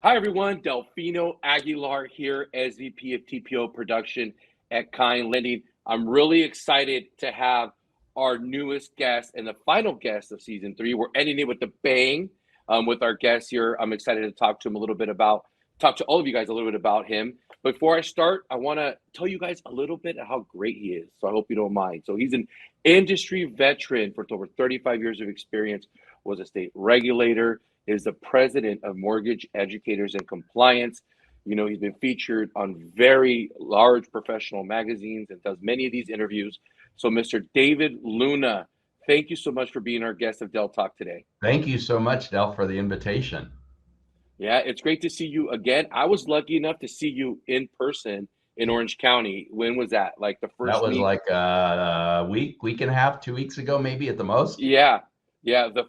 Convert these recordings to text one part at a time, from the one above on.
Hi, everyone. Delfino Aguilar here, SVP of TPO production at Kind Lending. I'm really excited to have our newest guest and the final guest of season three. We're ending it with a bang with our guest here. I'm excited to talk to him a little bit talk to all of you guys a little bit about him. Before I start, I want to tell you guys a little bit of how great he is. So I hope you don't mind. So he's an industry veteran for over 35 years of experience, was a state regulator, is the president of Mortgage Educators and Compliance. You know, he's been featured on very large professional magazines and does many of these interviews. So, Mr. David Luna, thank you so much for being our guest of Del Talk today. Thank you so much, Del, for the invitation. Yeah, it's great to see you again. I was lucky enough to see you in person in Orange County. When was that? Like the That first was week? like a week and a half, 2 weeks ago, maybe at the most. Yeah, yeah, the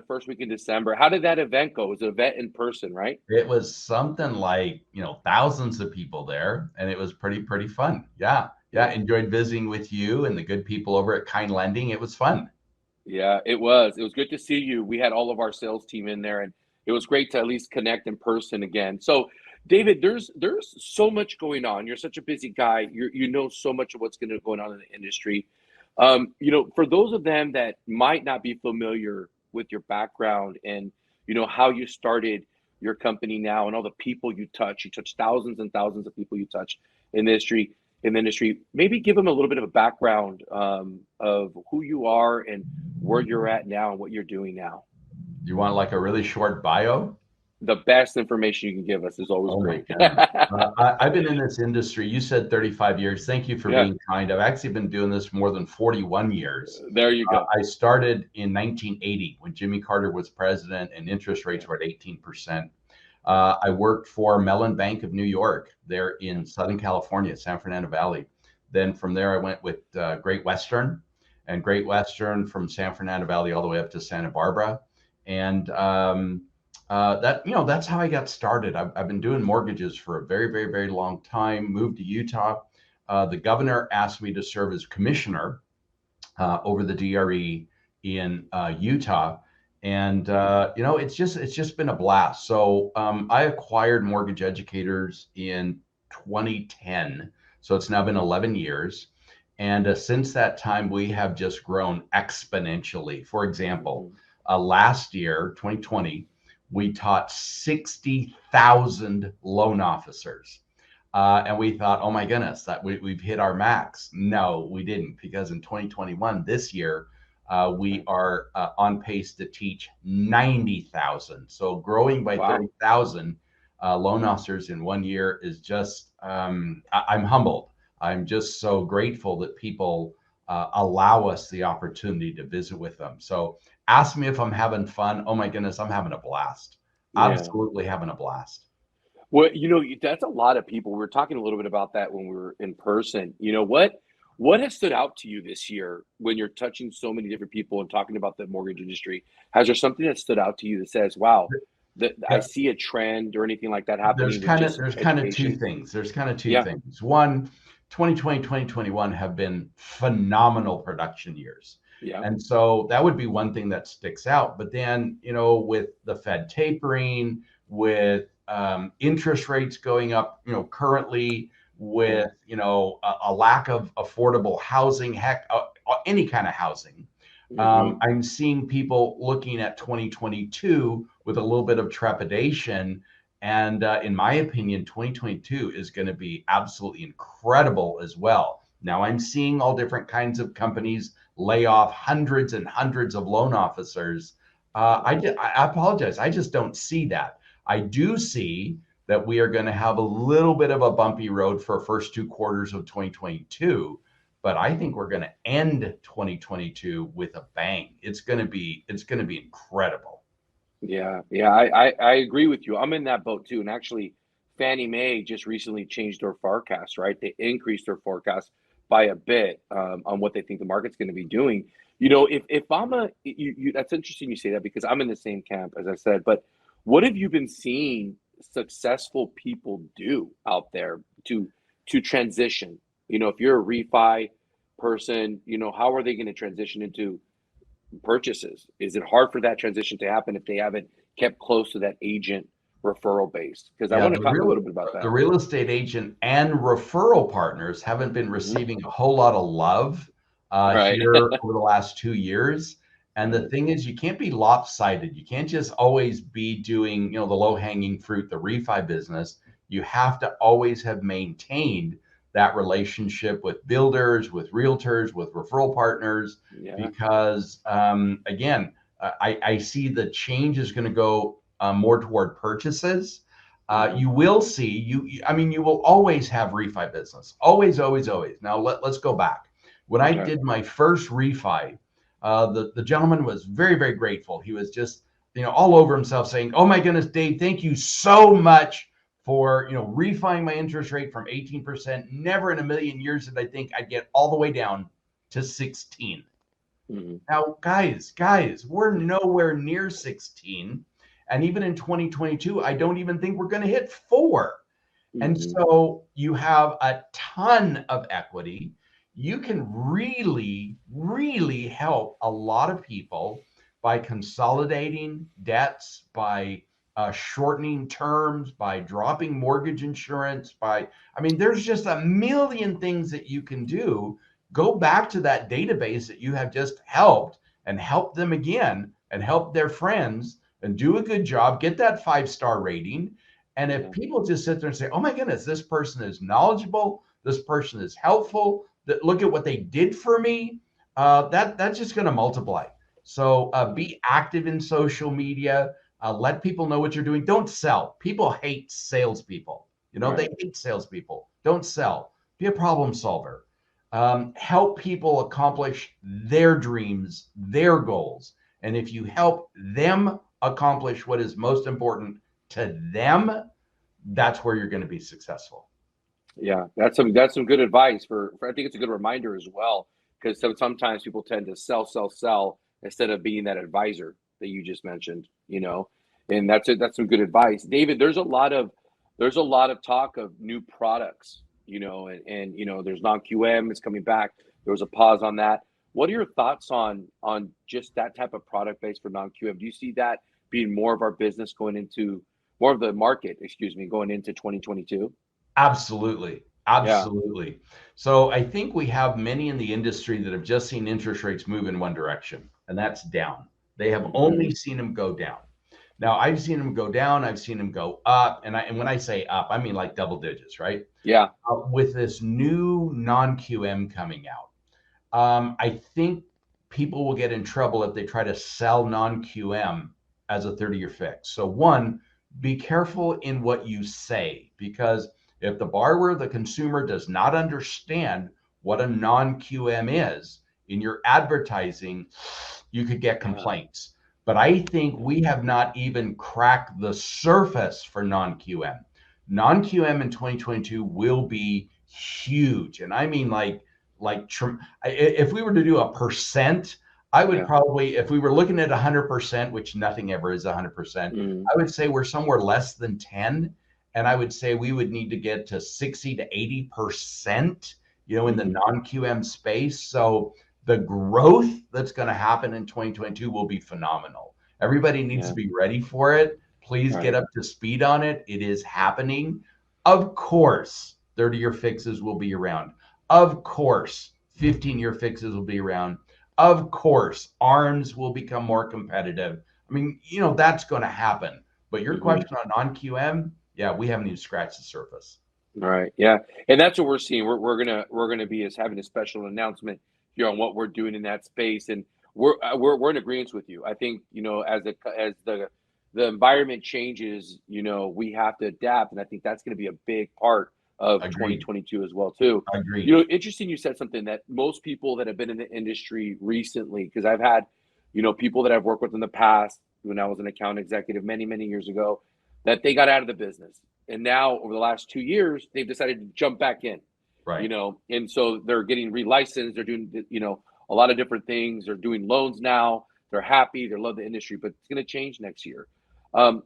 first week in December. How did that event go? It was an event in person, right? It was something like, thousands of people there, and it was pretty fun. Yeah. Yeah. Yeah. Enjoyed visiting with you and the good people over at Kind Lending. It was fun. Yeah, it was. It was good to see you. We had all of our sales team in there, and it was great to at least connect in person again. So, David, there's so much going on. You're such a busy guy. You know so much of what's going on in the industry. For those of them that might not be familiar with your background and how you started your company now and all the people you touch thousands and thousands of people you touch in the industry. Maybe give them a little bit of a background of who you are and where you're at now and what you're doing now. You want like a really short bio? The best information you can give us is always Oh my great. goodness. I've been in this industry. You said 35 years. Thank you for Yeah, being kind. I've actually been doing this more than 41 years. there you go. I started in 1980 when Jimmy Carter was president and interest rates Yeah, were at 18%. I worked for Mellon Bank of New York there yeah, in Southern California, San Fernando Valley. Then from there, I went with Great Western, and Great Western from San Fernando Valley all the way up to Santa Barbara. And that's how I got started. I've been doing mortgages for a very long time. Moved to Utah. The governor asked me to serve as commissioner over the DRE in Utah, and it's just been a blast. So I acquired Mortgage Educators in 2010, so it's now been 11 years. And since that time, we have just grown exponentially. For example, mhm, last year, 2020, we taught 60,000 loan officers. And we thought, oh my goodness, that we've hit our max. No, we didn't, because in 2021, this year, we right. are on pace to teach 90,000. So growing by Wow. 30,000 loan officers in 1 year is just, I'm humbled. I'm just so grateful that people allow us the opportunity to visit with them. So ask me if I'm having fun. Oh my goodness, I'm having a blast. Yeah. Absolutely having a blast. Well, that's a lot of people. We were talking a little bit about that when we were in person. What has stood out to you this year when you're touching so many different people and talking about the mortgage industry? Has there something that stood out to you that says, "Wow, that I Yeah, see a trend or anything like that there's happening with kind of just there's kind of two education?" things. There's kind of two Yeah. things. One, 2020, 2021 have been phenomenal production years. Yeah. And so that would be one thing that sticks out. But then, with the Fed tapering, with interest rates going up, currently Yeah. with, a lack of affordable housing, heck, any kind of housing. Hmm. I'm seeing people looking at 2022 with a little bit of trepidation. And in my opinion, 2022 is going to be absolutely incredible as well. Now, I'm seeing all different kinds of companies lay off hundreds and hundreds of loan officers. Wow. I apologize. I just don't see that. I do see that we are going to have a little bit of a bumpy road for first 2 quarters of 2022, but I think we're going to end 2022 with a bang. It's going to be incredible. Yeah, yeah, I agree with you. I'm in that boat too. And actually, Fannie Mae just recently changed their forecast, right? They increased their forecast by a bit on what they think the market's going to be doing. If I'm that's interesting you say that because I'm in the same camp as I said. But what have you been seeing successful people do out there to transition? If you're a refi person, how are they going to transition into purchases? Is it hard for that transition to happen if they haven't kept close to that agent referral based? Because I Yeah, want to talk a little bit about the that. real estate agent and referral partners haven't been Hmm. receiving a whole lot of love Right. here over the last 2 years. And the Mhm. thing is, you can't be lopsided. You can't just always be doing, the low hanging fruit, the refi business. You have to always have maintained that relationship with builders, with realtors, with referral partners, Yeah. because again, I see the change is going to go more toward purchases. Hmm. You will see I mean, you will always have refi business, always, always, always. Now let's go back. When I Okay. did my first refi, the gentleman was very, very grateful. He was just, all over himself saying, "Oh my goodness, Dave, thank you so much for, refining my interest rate from 18%. Never in a million years did I think I'd get all the way down to 16." Hmm. Now, guys, we're nowhere near 16. And even in 2022, I don't even think we're going to hit 4. And Hmm. so you have a ton of equity. You can really, really help a lot of people by consolidating debts, by shortening terms, by dropping mortgage insurance, I mean, there's just a million things that you can do. Go back to that database that you have just helped and help them again and help their friends and do a good job, get that 5-star rating. And if Yeah. people just sit there and say, "Oh my goodness, this person is knowledgeable, this person is helpful, that look at what they did for me," that's just going to multiply. So Yeah. be active in social media. Let people know what you're doing. Don't sell. People hate salespeople. They Right. hate salespeople. Don't sell. Be a problem solver. Help people accomplish their dreams, their goals. And if you help them accomplish what is most important to them, that's where you're going to be successful. Yeah. That's some good advice for I think it's a good reminder as well because sometimes people tend to sell instead of being that advisor that you just mentioned. And that's it. That's some good advice, David. There's a lot of talk of new products. And there's non-QM is coming back. There was a pause on that. What are your thoughts on just that type of product base for non-QM? Do you see that being more of our business going into more of the market, excuse me, going into 2022? Absolutely. Yeah. Absolutely. So I think we have many in the industry that have just seen interest rates move in one direction, and that's down. They have Hmm. only seen them go down. Now I've seen them go down, I've seen them go up, and when I say up, I mean like double digits, right? Yeah. With this new non-QM coming out, I think people will get in trouble if they try to sell non-QM as a 30-year fix. So one, be careful in what you say, because if the borrower, the consumer, does not understand what a non-QM is in your advertising, you could get Yeah. complaints. But I think Yeah. we have not even cracked the surface for non-QM. Non-QM in 2022 will be huge, and I mean like if we were to do a percent, I would Yeah. probably, if we were looking at 100%, which nothing ever is 100%, Mm. I would say we're somewhere less than 10. And I would say we would need to get to 60 to 80%, in the Hmm. non-QM space. So the growth that's going to happen in 2022 will be phenomenal. Everybody needs to Yeah. be ready for it. Please get Right. up to speed on it. It is happening. Of course, 30-year fixes will be around. Of course, 15-year fixes will be around. Of course, ARMs will become more competitive. I mean, that's going to happen. But your Hmm. question on non-QM, yeah, we haven't even scratched the surface. Right. Yeah. And that's what we're seeing. We're gonna be as having a special announcement here on what we're doing in that space, and we're in agreement with you. I think as the environment changes, we have to adapt, and I think that's going to be a big part of Agreed. 2022 as well too. Agreed. Interesting. You said something that most people that have been in the industry recently, because I've had, people that I've worked with in the past when I was an account executive many many years ago, that they got out of the business and now over the last 2 years they've decided to jump back in, Right. and so they're getting relicensed, they're doing a lot of different things, they're doing loans now, they're happy, they love the industry, but it's going to change next year.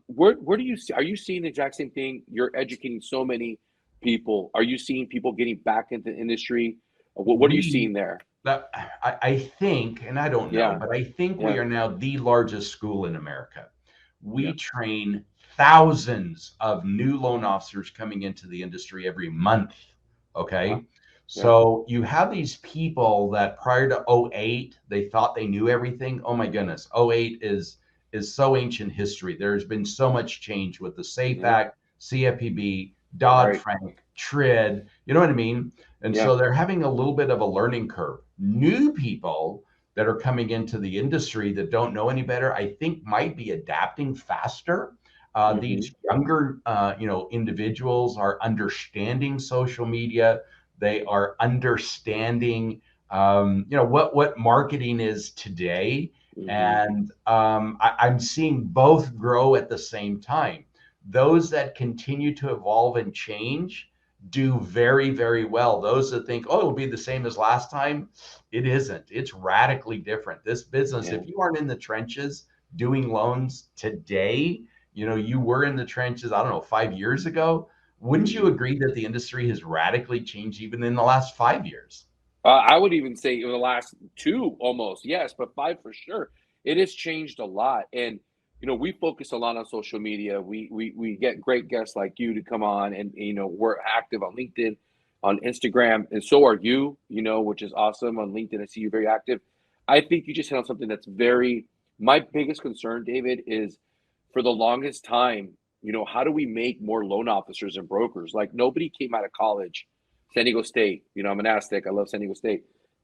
Where do you see, are you seeing the exact same thing? You're educating so many people, are you seeing people getting back into the industry? What are you We seeing there? that I think, and I don't know, Yeah. but I think we Yeah. are now the largest school in America. Yeah. We train thousands of new loan officers coming into the industry every month. Wow. Okay. Yeah. So you have these people that prior to '08, they thought they knew everything. Oh my goodness. '08 is so ancient history. There's been so much change with the SAFE Yeah. Act, CFPB, Right. Dodd-Frank, TRID, you know what I mean? And Yeah. so they're having a little bit of a learning curve. New people that are coming into the industry that don't know any better, I think might be adapting faster. Hmm. These younger, individuals are understanding social media. They are understanding, what marketing is today, Hmm. and I'm seeing both grow at the same time. Those that continue to evolve and change do very, very well. Those that think, oh, it'll be the same as last time, it isn't. It's radically different. This business, Yeah. if you aren't in the trenches doing loans today, you were in the trenches, I don't know, 5 years ago. Wouldn't you Hmm. agree that the industry has radically changed even in the last 5 years? I would even say in the last two almost, yes, but five for sure. It has changed a lot. And we focus a lot on social media. We get great guests like you to come on, and we're active on LinkedIn, on Instagram, and so are you, which is awesome on LinkedIn. I see you very active. I think you just hit on something that's very my biggest concern, David, is for the longest time, how do we make more loan officers and brokers? Like nobody came out of college, San Diego State, I'm an Aztec. I love San Diego State.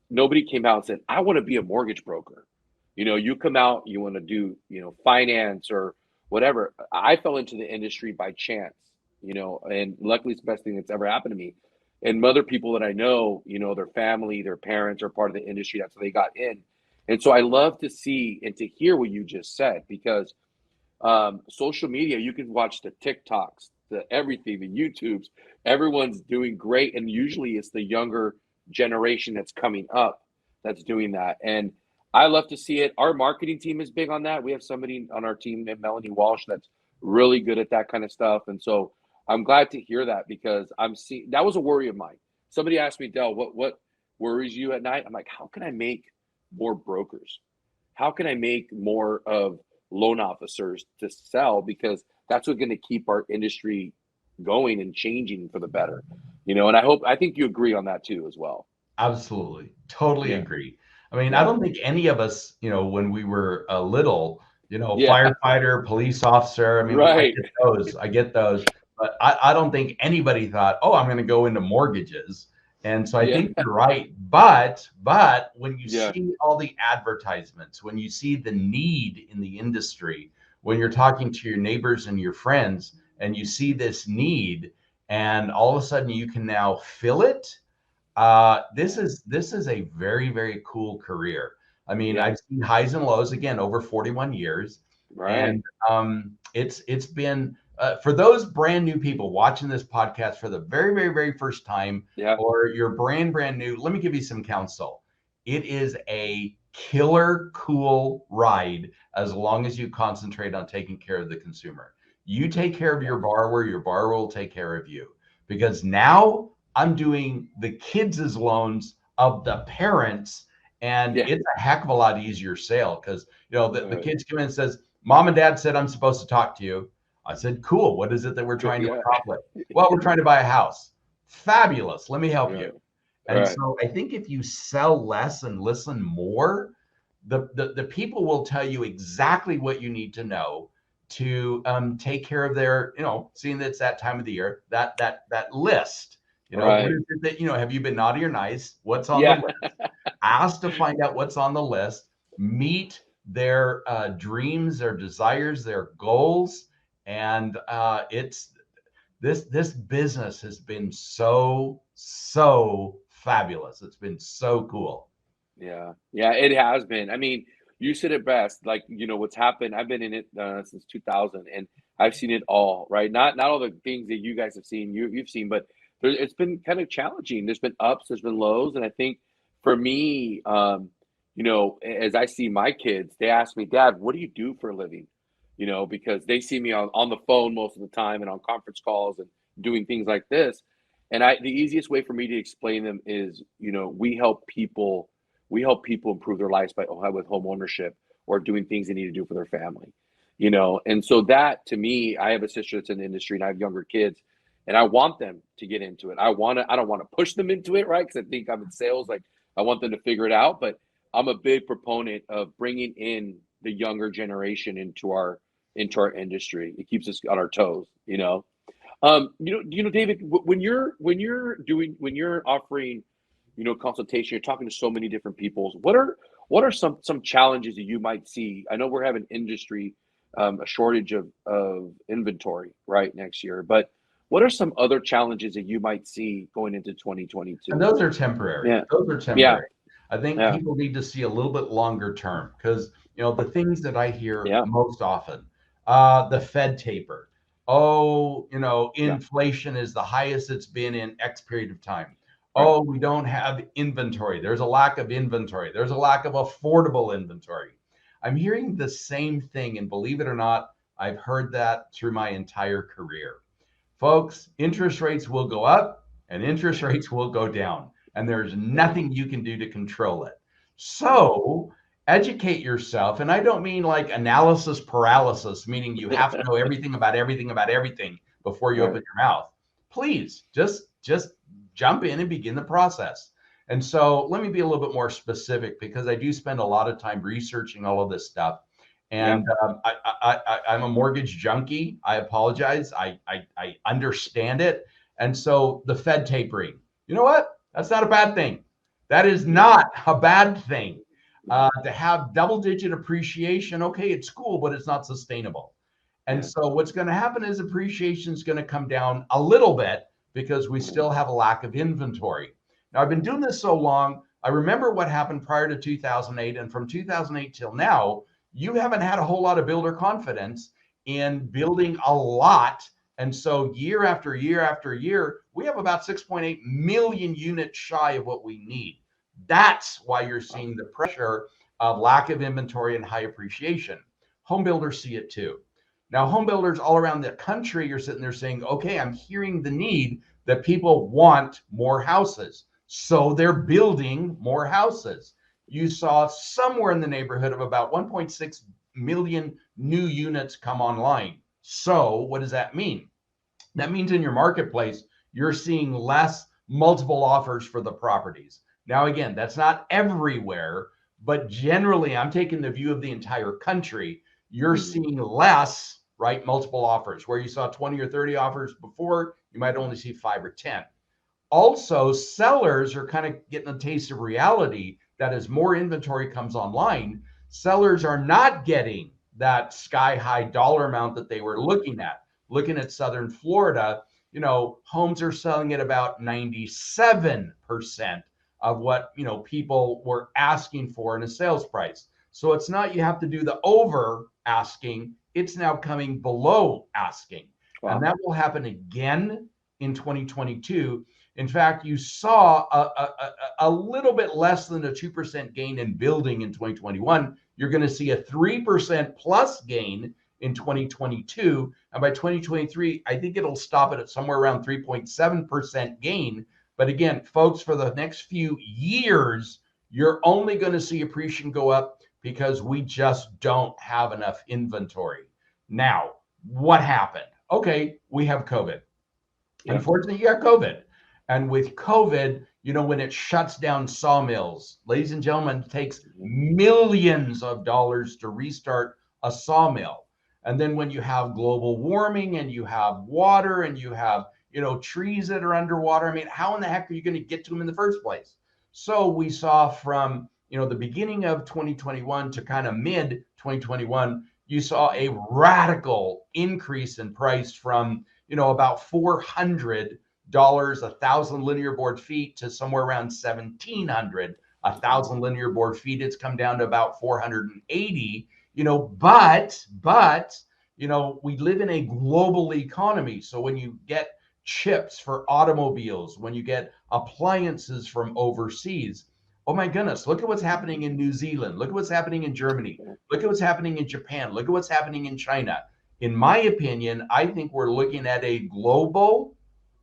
Nobody came out and said, I want to be a mortgage broker. You come out, you want to do, finance or whatever. I fell into the industry by chance, and luckily it's the best thing that's ever happened to me. And other people that I know, their family, their parents are part of the industry. That's how they got in. And so I love to see and to hear what you just said because social media, you can watch the TikToks, the everything, the YouTubes. Everyone's doing great, and usually it's the younger generation that's coming up that's doing that. And I love to see it. Our marketing team is big on that. We have somebody on our team named Melanie Walsh that's really good at that kind of stuff. And so I'm glad to hear that because I'm seeing that was a worry of mine. Somebody asked me, Dell, what worries you at night? I'm like, how can I make more brokers? How can I make more of loan officers to sell? Because that's what's going to keep our industry going and changing for the better. And I think you agree on that too as well. Absolutely. Totally Yeah. agree. I mean, I Yeah. don't think any of us, when we were little, Yeah. firefighter, police officer, I mean, I Right. get those. I get those. But I don't think anybody thought, oh, I'm going to go into mortgages. And so I Yeah. think you're right. But when you Yeah. see all the advertisements, when you see the need in the industry, when you're talking to your neighbors and your friends, and you see this need, and all of a sudden you can now fill it, this Yeah. is a very, very cool career. I mean, Yeah. I've seen highs and lows again over 41 years, Right. and it's been for those brand new people watching this podcast for the very, very, very first time, Yeah. or you're brand new. Let me give you some counsel. It is a killer cool ride as long as you concentrate on taking care of the consumer. You take care of Yeah. your borrower will take care of you. Because now I'm doing the kids' loans of the parents, and Yeah. it's a heck of a lot easier sale because the Uh, kids come in and says, Mom and Dad said I'm supposed to talk to you. I said, cool. What is it that we're trying to yeah. accomplish? Well, we're trying to buy a house. Fabulous. Let me help Right. you. And Right. so I think if you sell less and listen more, the people will tell you exactly what you need to know to take care of their, seeing that it's that time of the year, that list. What Right. is it that, have you been naughty or nice? What's on the Yeah. list? Ask to find out what's on the list, meet their dreams, their desires, their goals. And it's this business has been so fabulous. It's been so cool. Yeah, yeah, it has been. I mean, you said it best. Like, what's happened. I've been in it since 2000, and I've seen it all. Right, not all the things that you guys have seen, you've seen, but it's been kind of challenging. There's been ups, there's been lows, and I think for me, as I see my kids, they ask me, Dad, what do you do for a living? Because they see me on the phone most of the time and on conference calls and doing things like this. And the easiest way for me to explain them is, we help people improve their lives by with home ownership or doing things they need to do for their family. And so that to me, I have a sister that's in the industry and I have younger kids, and I want them to get into it. I don't want to push them into it, right? Because I think I'm in sales, like I want them to figure it out. But I'm a big proponent of bringing in the younger generation into our industry. It keeps us on our toes. David, when you're offering, consultation, you're talking to so many different people. What are some challenges that you might see? I know we're having industry a shortage of inventory right next year, but what are some other challenges that you might see going into And 2022? those are temporary. Yeah, Those are yeah, temporary. I think yeah, people need to see a little bit longer term because the things that I hear yeah, most often, the Fed taper. Oh, yeah, inflation is the highest it's been in X period of time. right, Oh, we don't have inventory. There's a lack of inventory. There's a lack of affordable inventory. I'm hearing the same thing, and believe it or not, I've heard that through my entire career. Folks, interest rates will go up and interest rates will go down, and there's yeah, nothing you can do to control it. So, educate yourself. And I don't mean like analysis paralysis, meaning you have to know everything about everything before you right, open your mouth. Please just jump in and begin the process. And so, let me be a little bit more specific because I do spend a lot of time researching all of this stuff. yeah, And I'm a mortgage junkie. I apologize. I understand it. And so the Fed tapering, you know what? That's not a bad thing. That is yeah, not a bad thing. yeah, To have double digit appreciation, okay, it's cool, but it's not sustainable. And yeah, so what's going to happen is appreciation is going to come down a little bit because we mhm, still have a lack of inventory. Now, I've been doing this so long. I remember what happened prior to 2008. And from 2008 till now, you haven't had a whole lot of builder confidence in building a lot. And so year after year after year, we have about 6.8 million units shy of what we need. That's why you're wow, seeing the pressure of lack of inventory and high appreciation. Home builders see it too. Now, home builders all around the country are sitting there saying, okay, I'm hearing the need that people want more houses. So they're building more houses. You saw somewhere in the neighborhood of about 1.6 million new units come online. So, what does that mean? That means in your marketplace, you're seeing less multiple offers for the properties. Now, again, that's not everywhere, but generally, I'm taking the view of the entire country. You're mhm, seeing less, right? Multiple offers. Where you saw 20 or 30 offers before, you might only see 5 or 10. Also, sellers are kind of getting a taste of reality that as more inventory comes online, sellers are not getting that sky high dollar amount that they were looking at. Looking at Southern Florida, homes are selling at about 97% of what, people were asking for in a sales price. So it's not you have to do the over asking, it's now coming below asking. And wow, that will happen again in 2022. In fact, you saw a little bit less than a 2% gain in building in 2021. You're going to see a 3% plus gain in 2022. And by 2023, I think it'll stop it at somewhere around 3.7% gain. But again, folks, for the next few years, you're only going to see appreciation go up because we just don't have enough inventory. Now, what happened? Okay, we have COVID. yeah, Unfortunately, you got COVID. And with COVID, when it shuts down sawmills, ladies and gentlemen, it takes mhm, millions of dollars to restart a sawmill. And then when you have global warming and you have water and you have, trees that are underwater, I mean, how in the heck are you going to get to them in the first place? So we saw from, the beginning of 2021 to kind of mid 2021, you saw a radical increase in price from about $400 a thousand linear board feet to somewhere around 1,700 a mhm, thousand linear board feet. It's come down to about 480. But we live in a global economy. So when you get chips for automobiles, when you get appliances from overseas, oh my goodness, look at what's happening in New Zealand. Look at what's happening in Germany. yeah, Look at what's happening in Japan. Look at what's happening in China. In my opinion, I think we're looking at a global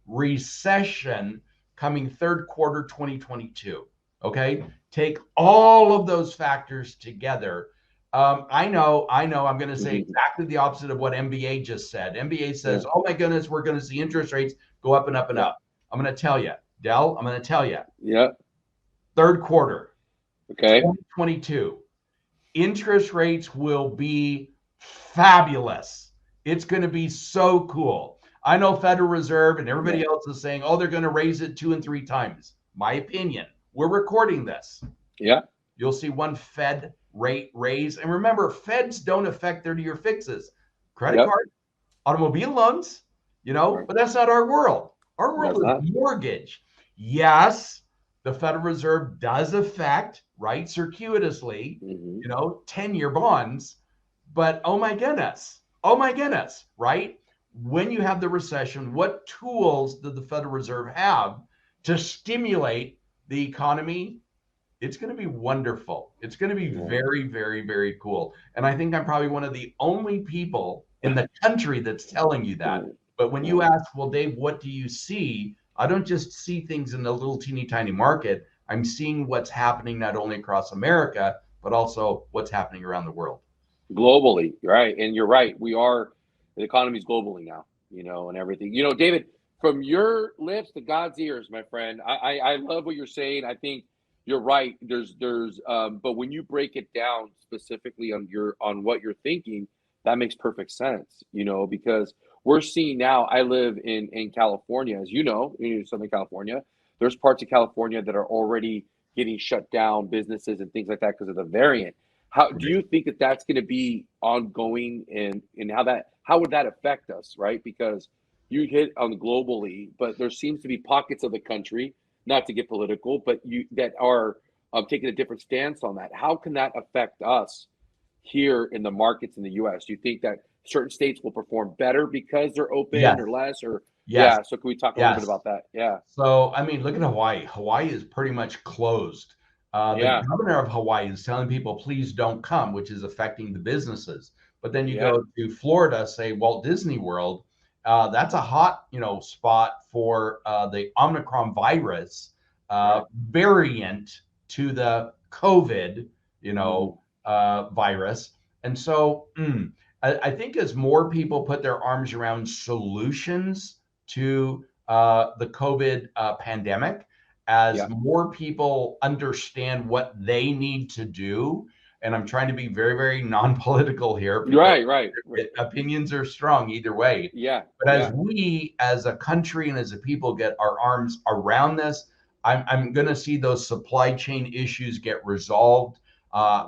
recession coming third quarter 2022. Okay. Take all of those factors together. I know. I'm going to say Mhm. exactly the opposite of what MBA just said. MBA Yeah, says, "Oh my goodness, we're going to see interest rates go up and up and yeah, up." I'm going to tell you, Dell. I'm going to tell you, yeah. third quarter, Okay. 2022, interest rates will be fabulous. It's going to be so cool. I know Federal Reserve and Yeah, everybody else is saying, "Oh, they're going to raise it 2 and 3 times." My opinion. We're recording this. yeah. You'll see one Fed rate raise. And remember, Feds don't affect 30-year fixes. Credit Yep. card, automobile loans, Right. but that's not our world. Our That's world is not. mortgage. Yes, the Federal Reserve does affect, right, circuitously, Hmm. 10-year bonds, but oh my goodness, right? When you have the recession, what tools did the Federal Reserve have to stimulate the economy? It's going to be wonderful. It's going to be Yeah. very, very, very cool. And I think I'm probably one of the only people in the country that's telling you that. But when you Yeah. ask, well, Dave, what do you see? I don't just see things in a little teeny tiny market. I'm seeing what's happening not only across America, but also what's happening around the world. Globally, right? And you're right. We are the economy's globally now, and everything. David, from your lips to God's ears, my friend. I love what you're saying. I think you're right. But when you break it down specifically on what you're thinking, that makes perfect sense. Because we're seeing now. I live in California, as Southern California. There's parts of California that are already getting shut down, businesses and things like that because of the variant. How do Right. you think that that's going to be ongoing, and how would that affect us, right? Because you hit on globally, but there seems to be pockets of the country, not to get political, but you that are taking a different stance on that. How can that affect us here in the markets in the U.S.? Do you think that certain states will perform better because they're open Yes. or less, or Yes. yeah? So can we talk a little bit Yes. about that? Yeah, So, I mean, look at Hawaii. Hawaii is pretty much closed. The yeah, governor of Hawaii is telling people, please don't come, which is affecting the businesses. But then you yeah, go to Florida, say Walt Disney World, that's a hot, spot for the Omicron virus right. variant to the COVID, Hmm. virus. And so I think as more people put their arms around solutions to the COVID pandemic, as Yeah, more people understand what they need to do. And I'm trying to be very, very non political here because right, right, right. opinions are strong either way. Yeah, But as yeah. we, as a country and as a people, get our arms around this, I'm going to see those supply chain issues get resolved.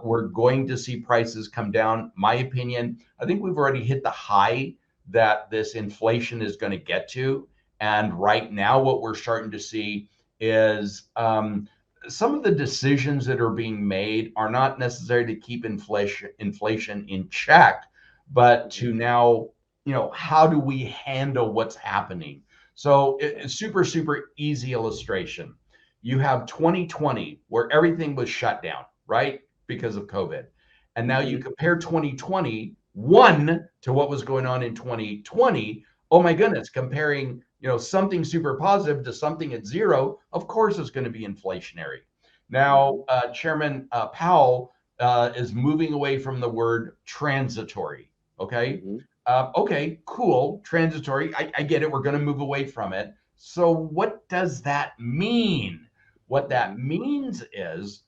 We're going to see prices come down. My opinion, I think we've already hit the high that this inflation is going to get to. And right now, what we're starting to see is some of the decisions that are being made are not necessary to keep inflation in check, but Mhm. to now, how do we handle what's happening? So it's super, super easy illustration. You have 2020 where everything was shut down, right? Because of COVID. And now you Mhm. compare 2021 to what was going on in 2020. Oh my Yeah. goodness, comparing, something super positive to something at zero, of course it's going to be inflationary. Now, Mhm. Chairman Powell is moving away from the word transitory. Okay. Mhm. Okay, cool. Transitory. I get it. We're going to move away from it. So, what does that mean? What that Mhm. means is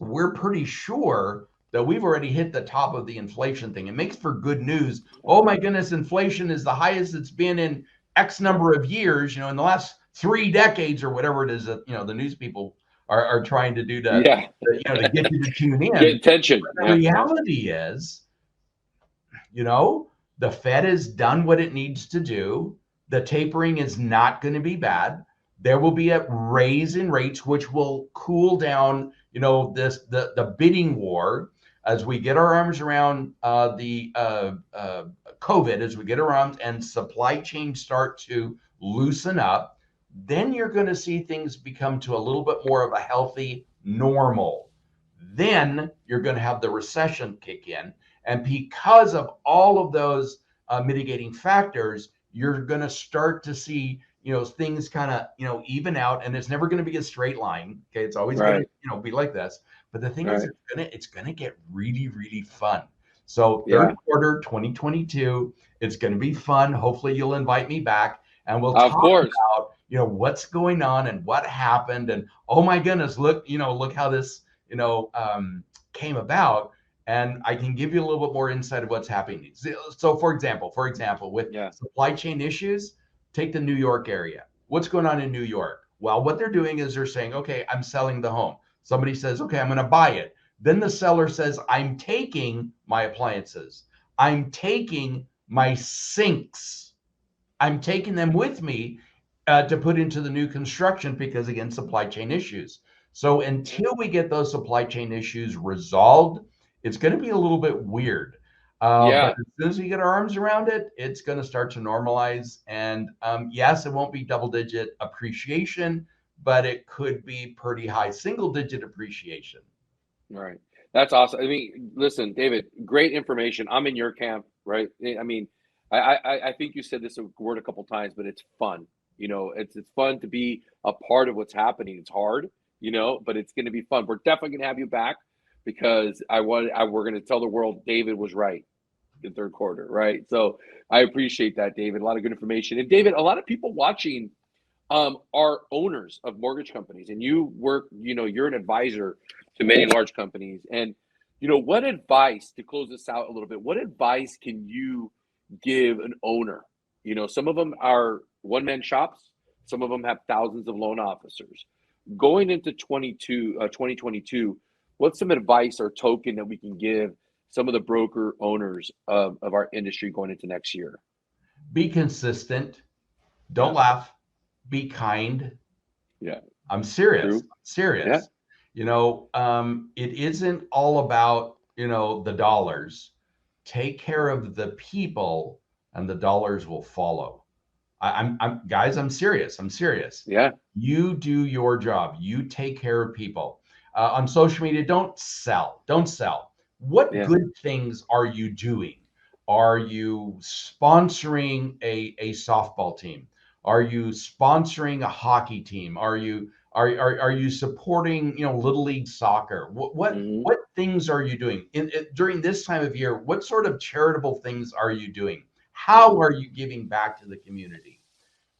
we're pretty sure that we've already hit the top of the inflation thing. It makes for good news. Oh my goodness, inflation is the highest it's been in X Yeah. number of years, in the last 3 decades or whatever it is that, the news people are trying to do Yeah. to get you to tune Get in. attention. The Yeah. Yeah. reality is, you know, the Fed has done what it needs to do. The tapering is not going to be bad. There will be a raise in rates, which will cool down, the bidding war as we get our arms around the COVID, as we get around and supply chains start to loosen up. Then you're going to see things become to a little bit more of a healthy normal. Then you're going to have the recession kick in, and because of all of those mitigating factors, you're going to start to see, things kind of, even out. And it's never going to be a straight line. Okay. It's always going to, Right. be like this. But the thing All is, right. it's gonna get really, really fun. So third Yeah. quarter 2022, it's gonna be fun. Hopefully you'll invite me back and we'll Of talk course. about, what's going on and what happened. And oh my goodness, look how this, came about. And I can give you a little bit more insight of what's happening. So for example, with Yeah. supply chain issues, take the New York area. What's going on in New York? Well, what they're doing is they're saying, okay, I'm selling the home. Somebody says, okay, I'm going to buy it. Then the seller says, I'm taking my appliances. I'm taking my sinks. I'm taking them with me to put into the new construction because, again, supply chain issues. So until we get those supply chain issues resolved, it's going to be a little bit weird. But Yeah. as soon as we get our arms around it, it's going to start to normalize. And yes, it won't be double digit appreciation, but it could be pretty high single digit appreciation. Right. That's awesome. I mean, listen, David, great information. I'm in your camp, right? I mean, I think you said this word a couple times, but it's fun. It's fun to be a part of what's happening. It's hard, but it's going to be fun. We're definitely going to have you back because we're going to tell the world David was right in third quarter, right? So I appreciate that, David. A lot of good information. And David, a lot of people watching are owners of mortgage companies, and you work, you're an advisor to many large companies. And, what advice, to close this out a little bit, what advice can you give an owner? Some of them are one man shops, some of them have thousands of loan officers. Going into 2022, what's some advice or token that we can give some of the broker owners of our industry going into next year? Be consistent. Don't Yeah. laugh. Be kind. Yeah. I'm serious. True. I'm Yeah. serious. It isn't all about, the dollars. Take care of the people and the dollars will follow. Guys, I'm serious. I'm serious. Yeah. You do your job. You take care of people. On social media, don't sell. Don't sell. What Yeah. good things are you doing? Are you sponsoring a softball team? Are you sponsoring a hockey team? Are you supporting, little league soccer? Hmm. What things are you doing during this time of year? What sort of charitable things are you doing? How Hmm. are you giving back to the community?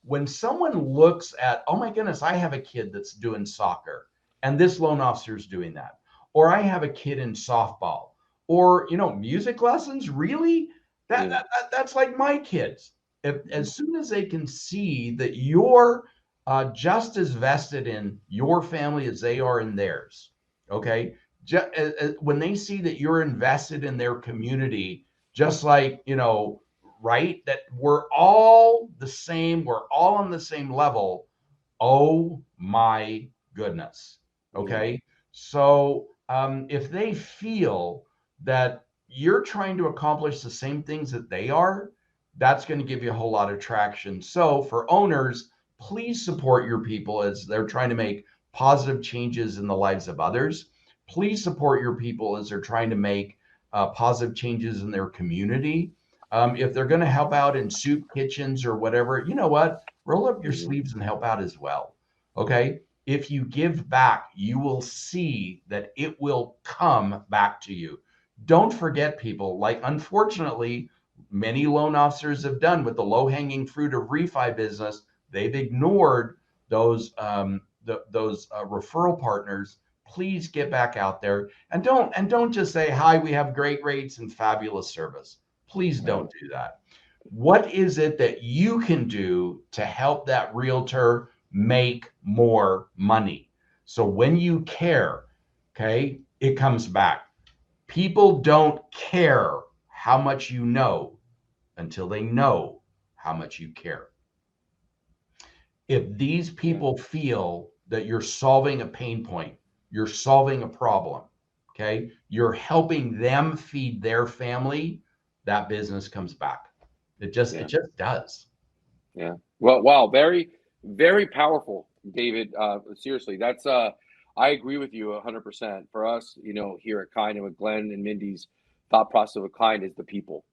When someone looks at, oh my goodness, I have a kid that's doing soccer and this loan officer is doing that, or I have a kid in softball, or music lessons, really? Yeah. That's like my kids. Mhm. As soon as they can see that you're just as vested in your family as they are in theirs, okay? When they see that you're invested in their community, just like, right? That we're all the same, we're all on the same level. Oh my goodness. Yeah. Okay. So if they feel that you're trying to accomplish the same things that they are, that's going to give you a whole lot of traction. So for owners, please support your people as they're trying to make positive changes in the lives of others. Please support your people as they're trying to make positive changes in their community. If they're going to help out in soup kitchens or whatever, you know what? Roll up your Hmm. sleeves and help out as well. Okay. If you give back, you will see that it will come back to you. Don't forget, people, like unfortunately, many loan officers have done with the low hanging fruit of refi business. They've ignored those referral partners. Please get back out there and don't just say, hi, we have great rates and fabulous service. Please Yeah. don't do that. What is it that you can do to help that realtor make more money? So when you care, okay, it comes back. People don't care how much you know until they know how much you care. If these Yeah. people feel that you're solving a pain point, you're solving a problem, okay, you're helping them feed their family, that business comes back. It Yeah. just does. Yeah. Well, wow. Very, very powerful, David. Seriously, I agree with you 100%. For us, here at Kind and with Glenn and Mindy's thought process of Kind is the people.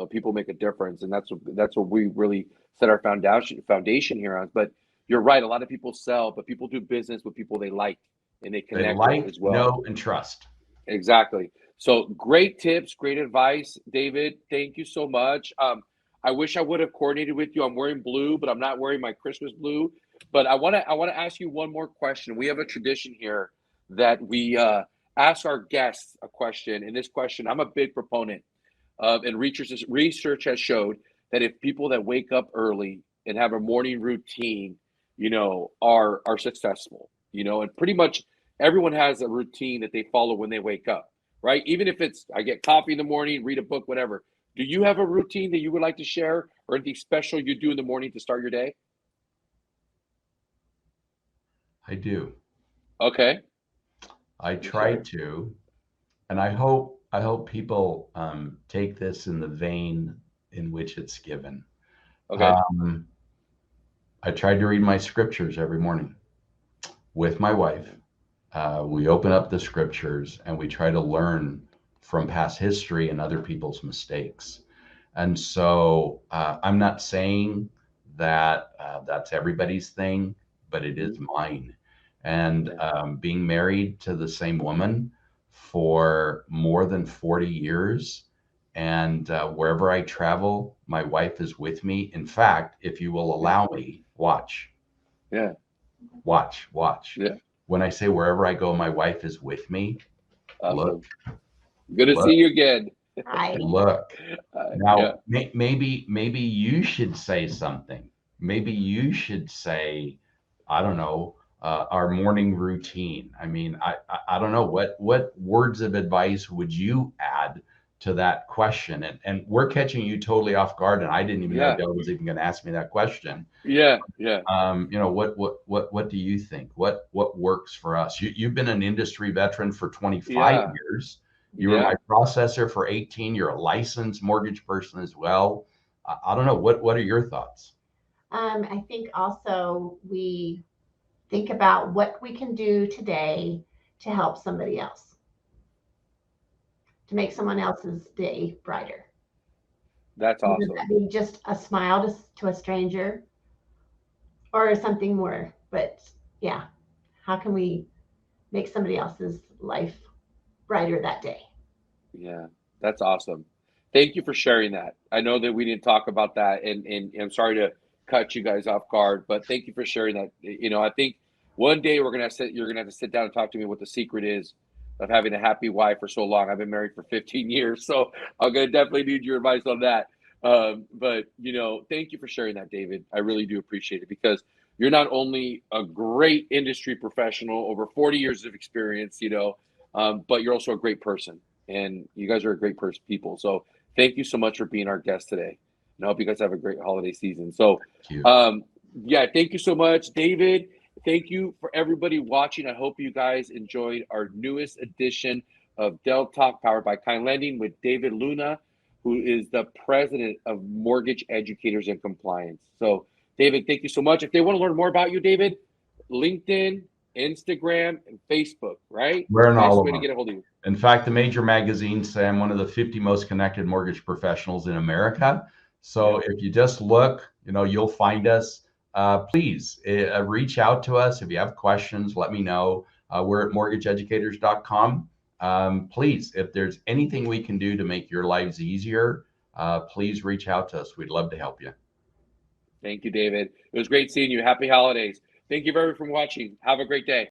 People make a difference, and that's what we really set our foundation here on. But you're right. A lot of people sell, but people do business with people they like. and they They connect with like, as well. know, and trust. Exactly. So great tips, great advice, David. Thank you so much. I wish I would have coordinated with you. I'm wearing blue, but I'm not wearing my Christmas blue. But I want to ask you one more question. We have a tradition here that we ask our guests a question, and this question I'm a big proponent of, and research has showed that if people that wake up early and have a morning routine, are successful. And pretty much everyone has a routine that they follow when they wake up, right? Even if it's I get coffee in the morning, read a book, whatever. Do you have a routine that you would like to share, or anything special you do in the morning to start your day? I do. Okay. I You try share. to, and I hope people take this in the vein in which it's given. Okay. Um, I try to read my scriptures every morning with my wife. We open up the scriptures and we try to learn from past history and other people's mistakes. And so I'm not saying that that's everybody's thing, but it is Hmm. mine. And Yeah. being married to the same woman for more than 40 years, and wherever I travel, my wife is with me. In fact, if you will Yeah. allow me, watch, Yeah. watch. Yeah. When I say wherever I go, my wife is with me. Look, Awesome. Good to see look, you again. Hi. look. Yeah. Now, maybe you should say something. Maybe you should say, I don't know, our morning routine. I mean, I don't know what words of advice would you add to that question? And we're catching you totally off guard, and I didn't even know Yeah. Dell was even going to ask me that question. Yeah. Yeah. What do you think? What works for us? You've been an industry veteran for 25 Yeah. years. You were my Yeah. processor for 18. You're a licensed mortgage person as well. I don't know. What are your thoughts? I think also we think about what we can do today to help somebody else, to make someone else's day brighter. That's Whether awesome. that be just a smile to a stranger or something more. But yeah, how can we make somebody else's life brighter that day? Yeah, that's awesome. Thank you for sharing that. I know that we didn't talk about that, and I'm sorry to cut you guys off guard, but thank you for sharing that. I think one day you're gonna have to sit down and talk to me what the secret is of having a happy wife for so long. I've been married for 15 years, so I'm gonna definitely need your advice on that. But thank you for sharing that, David. I really do appreciate it because you're not only a great industry professional, over 40 years of experience, but you're also a great person, and you guys are a great people. So thank you so much for being our guest today. And I hope you guys have a great holiday season. So, Thank you. yeah, thank you so much, David. Thank you for everybody watching. I hope you guys enjoyed our newest edition of Dell Talk, powered by Kind Lending, with David Luna, who is the president of Mortgage Educators and Compliance. So, David, thank you so much. If they want to learn more about you, David, LinkedIn, Instagram, and Facebook, right? We're in all Best of way to them. get a hold of you. In fact, the major magazines say I'm one of the 50 most connected mortgage professionals in America. So Yeah. if you just look, you'll find us. Please reach out to us if you have questions. Let me know. We're at mortgageeducators.com. Please, if there's anything we can do to make your lives easier, please reach out to us. We'd love to help you. Thank you, David. It was great seeing you. Happy holidays. Thank you very much for watching. Have a great day.